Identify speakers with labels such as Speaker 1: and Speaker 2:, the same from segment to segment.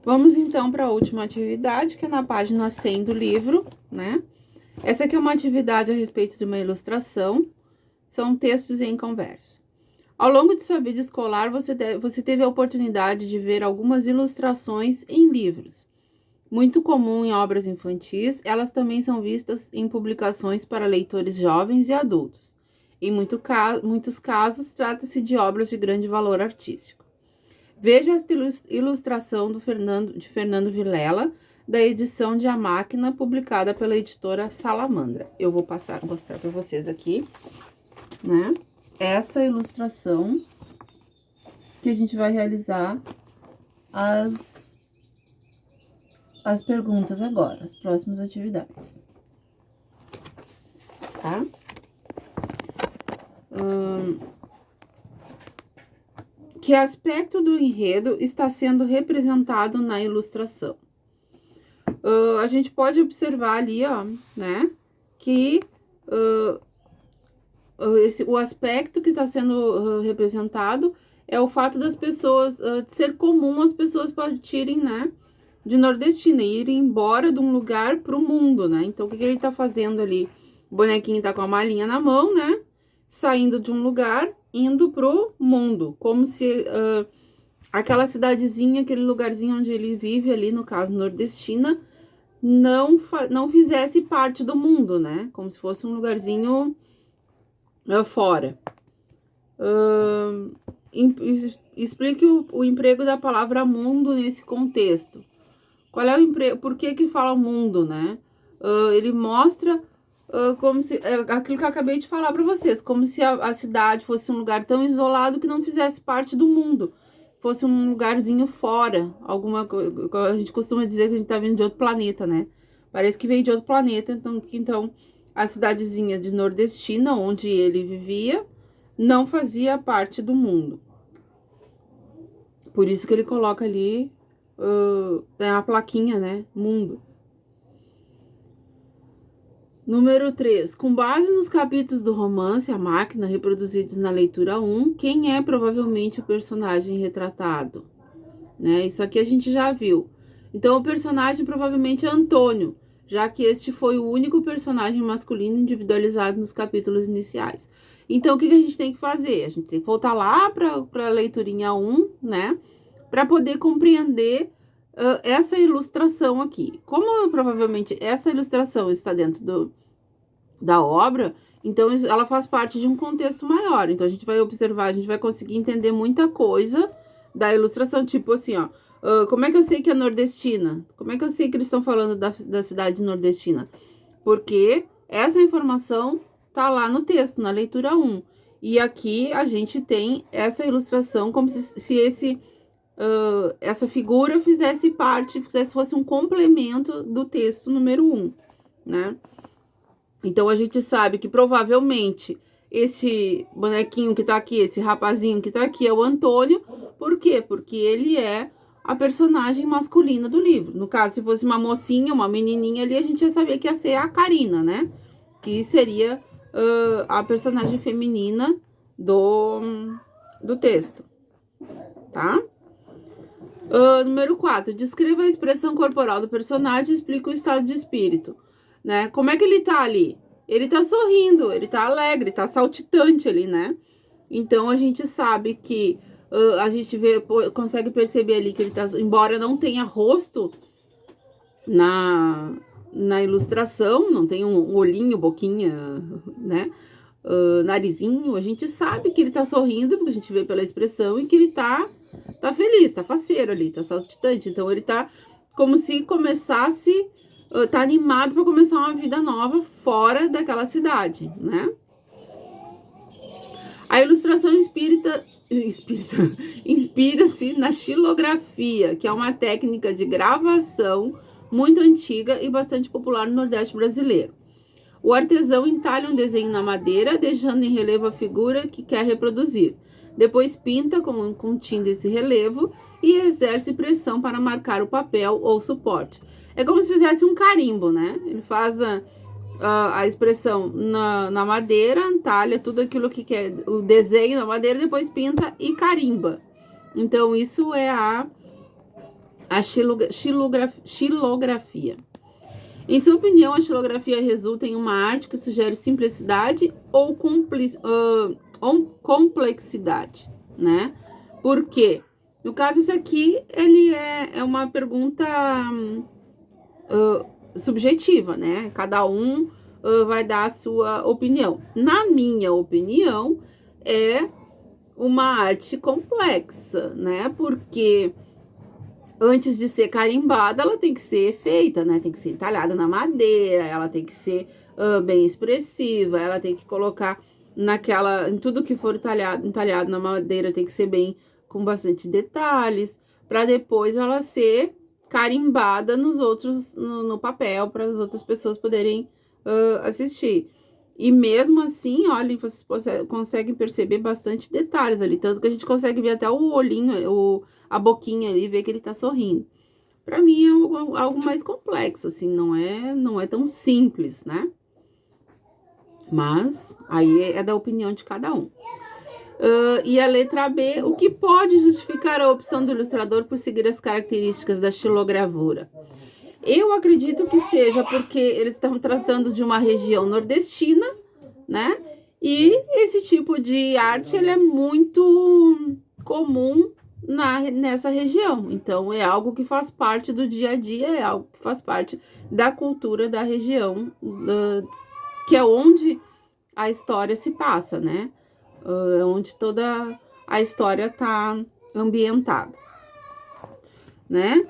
Speaker 1: Vamos então para a última atividade, que é na página 100 do livro, né? Essa aqui é uma atividade a respeito de uma ilustração, são textos em conversa. Ao longo de sua vida escolar, você teve a oportunidade de ver algumas ilustrações em livros. Muito comum em obras infantis, elas também são vistas em publicações para leitores jovens e adultos. Em muitos casos, trata-se de obras de grande valor artístico. Veja esta ilustração de Fernando Vilela, da edição de A Máquina, publicada pela editora Salamandra. Eu vou mostrar para vocês aqui, né? Essa ilustração que a gente vai realizar as perguntas agora, as próximas atividades. Tá? Que aspecto do enredo está sendo representado na ilustração? A gente pode observar ali, ó, né, que o aspecto que está sendo representado é o fato das pessoas, de ser comum as pessoas partirem, né, de Nordestina e irem embora de um lugar para o mundo, né? Então, o que ele está fazendo ali? O bonequinho está com a malinha na mão, né? Saindo de um lugar, indo pro mundo, como se aquela cidadezinha, aquele lugarzinho onde ele vive ali, no caso Nordestina, não fizesse parte do mundo, né? Como se fosse um lugarzinho fora. Explique o emprego da palavra mundo nesse contexto. Qual é o emprego? Por que fala mundo, né? Ele mostra como se aquilo que eu acabei de falar para vocês, como se a cidade fosse um lugar tão isolado que não fizesse parte do mundo, fosse um lugarzinho fora, alguma coisa. A gente costuma dizer que a gente tá vindo de outro planeta, né? Parece que veio de outro planeta, então a cidadezinha de Nordestina, onde ele vivia, não fazia parte do mundo. Por isso que ele coloca ali tem a plaquinha, né? Mundo. Número 3. Com base nos capítulos do romance A Máquina, reproduzidos na leitura 1, quem é provavelmente o personagem retratado? Né? Isso aqui a gente já viu. Então, o personagem provavelmente é Antônio, já que este foi o único personagem masculino individualizado nos capítulos iniciais. Então, o que a gente tem que fazer? A gente tem que voltar lá para a leiturinha 1, né? Para poder compreender essa ilustração aqui. Como provavelmente essa ilustração está dentro da obra, então ela faz parte de um contexto maior. Então a gente vai observar, a gente vai conseguir entender muita coisa da ilustração, tipo assim, ó. Como é que eu sei que é nordestina? Como é que eu sei que eles estão falando da cidade nordestina? Porque essa informação tá lá no texto, na leitura 1. E aqui a gente tem essa ilustração como se essa figura fosse um complemento do texto número 1, né? Então, a gente sabe que provavelmente esse bonequinho que tá aqui, esse rapazinho que tá aqui é o Antônio. Por quê? Porque ele é a personagem masculina do livro. No caso, se fosse uma mocinha, uma menininha ali, a gente ia saber que ia ser a Karina, né? Que seria a personagem feminina do texto, tá? Número 4. Descreva a expressão corporal do personagem e explica o estado de espírito, né? Como é que ele tá ali? Ele tá sorrindo, ele tá alegre, tá saltitante ali, né? Então, a gente sabe que a gente consegue perceber ali que ele tá, embora não tenha rosto na ilustração, não tem um olhinho, boquinha, né? Narizinho, a gente sabe que ele tá sorrindo, porque a gente vê pela expressão, e que ele tá feliz, tá faceiro ali, tá saltitante. Então ele tá como se começasse, tá animado para começar uma vida nova fora daquela cidade, né? A ilustração inspira-se na xilografia, que é uma técnica de gravação muito antiga e bastante popular no Nordeste brasileiro. O artesão entalha um desenho na madeira, deixando em relevo a figura que quer reproduzir. Depois pinta com tinta esse relevo e exerce pressão para marcar o papel ou suporte. É como se fizesse um carimbo, né? Ele faz a expressão na madeira, entalha tudo aquilo que quer, o desenho na madeira, depois pinta e carimba. Então, isso é a A xilografia. Em sua opinião, a xilografia resulta em uma arte que sugere simplicidade ou complexidade, né? Por quê? No caso, esse aqui, ele é uma pergunta subjetiva, né? Cada um vai dar a sua opinião. Na minha opinião, é uma arte complexa, né? Porque antes de ser carimbada, ela tem que ser feita, né? Tem que ser entalhada na madeira, ela tem que ser bem expressiva, ela tem que colocar em tudo que for entalhado na madeira tem que ser bem, com bastante detalhes, para depois ela ser carimbada no papel, para as outras pessoas poderem assistir. E mesmo assim, olha, vocês conseguem perceber bastante detalhes ali, tanto que a gente consegue ver até o olhinho, a boquinha ali, ver que ele tá sorrindo. Para mim é algo mais complexo, assim, não é tão simples, né? Mas aí é da opinião de cada um. E a letra B, o que pode justificar a opção do ilustrador por seguir as características da xilogravura? Eu acredito que seja porque eles estão tratando de uma região nordestina, né? E esse tipo de arte, ele é muito comum nessa região. Então, é algo que faz parte do dia a dia, é algo que faz parte da cultura da região, que é onde a história se passa, né? Onde toda a história está ambientada, né?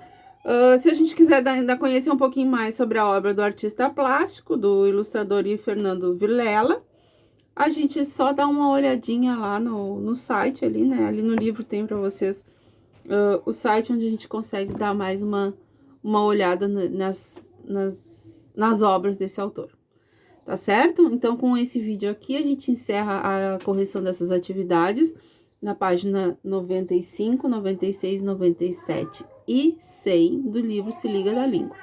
Speaker 1: Se a gente quiser ainda conhecer um pouquinho mais sobre a obra do artista plástico, do ilustrador Fernando Vilela, a gente só dá uma olhadinha lá no site ali, né? Ali no livro tem para vocês o site onde a gente consegue dar mais uma olhada nas obras desse autor. Tá certo? Então, com esse vídeo aqui, a gente encerra a correção dessas atividades na página 95, 96, 97 e 100 do livro Se Liga da Língua.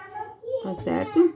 Speaker 1: Tá certo?